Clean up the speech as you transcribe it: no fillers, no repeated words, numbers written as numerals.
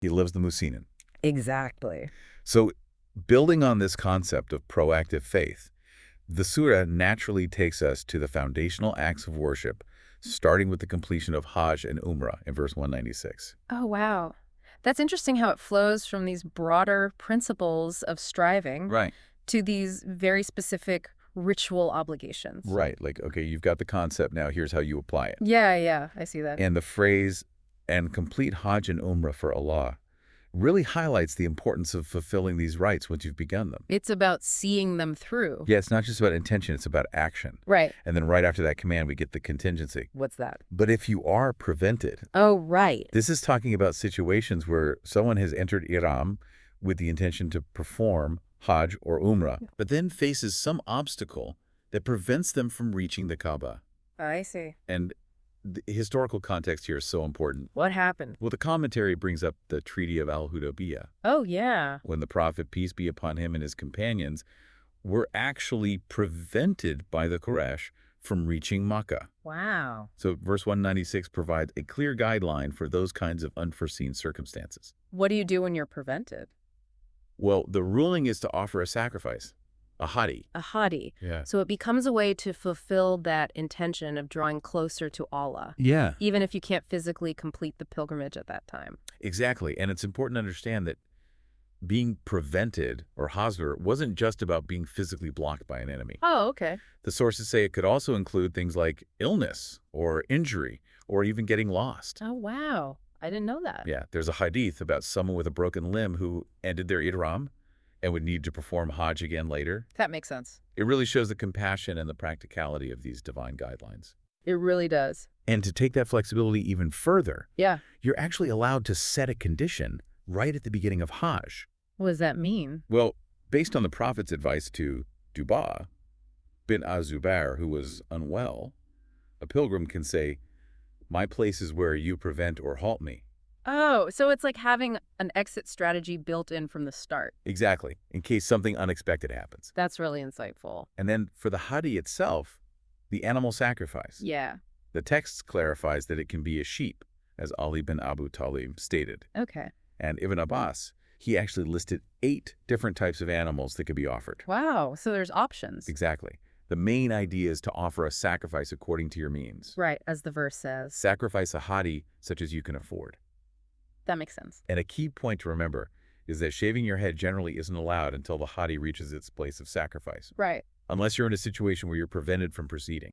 He lives the Musinin. Exactly. So building on this concept of proactive faith, the surah naturally takes us to the foundational acts of worship, starting with the completion of Hajj and Umrah in verse 196. Oh, wow. That's interesting how it flows from these broader principles of striving Right. to these very specific ritual obligations. Right. Like, okay, you've got the concept now. Here's how you apply it. Yeah, yeah, I see that. And the phrase, and complete Hajj and Umrah for Allah, really highlights the importance of fulfilling these rites once you've begun them. It's about seeing them through. Yeah, it's not just about intention, it's about action. Right. And then right after that command, we get the contingency. What's that? But if you are prevented, Oh, right. this is talking about situations where someone has entered Ihram with the intention to perform Hajj or Umrah, but then faces some obstacle that prevents them from reaching the Kaaba. I see. And the historical context here is so important. What happened? Well, the commentary brings up the Treaty of Al-Hudaybiyah, Oh, yeah. when the Prophet, peace be upon him, and his companions were actually prevented by the Quraysh from reaching Makkah. Wow. So verse 196 provides a clear guideline for those kinds of unforeseen circumstances. What do you do when you're prevented? Well, the ruling is to offer a sacrifice, a hadi. A hadi. Yeah. So it becomes a way to fulfill that intention of drawing closer to Allah, Yeah. even if you can't physically complete the pilgrimage at that time. Exactly. And it's important to understand that being prevented, or hazr, wasn't just about being physically blocked by an enemy. Oh, okay. The sources say it could also include things like illness or injury or even getting lost. Oh, wow. I didn't know that. Yeah, there's a hadith about someone with a broken limb who ended their ihram and would need to perform Hajj again later. That makes sense. It really shows the compassion and the practicality of these divine guidelines. It really does. And to take that flexibility even further, Yeah. you're actually allowed to set a condition right at the beginning of Hajj. What does that mean? Well, based on the Prophet's advice to Duba bin Az-Zubair, who was unwell, a pilgrim can say, "My place is where you prevent or halt me." Oh, so it's like having an exit strategy built in from the start. Exactly, in case something unexpected happens. That's really insightful. And then for the hadi itself, the animal sacrifice. Yeah. The text clarifies that it can be a sheep, as Ali bin Abu Talib stated. Okay. And Ibn Abbas, he actually listed 8 different types of animals that could be offered. Wow. So there's options. Exactly. The main idea is to offer a sacrifice according to your means. Right, as the verse says. Sacrifice a hadi such as you can afford. That makes sense. And a key point to remember is that shaving your head generally isn't allowed until the hadi reaches its place of sacrifice, Right. unless you're in a situation where you're prevented from proceeding.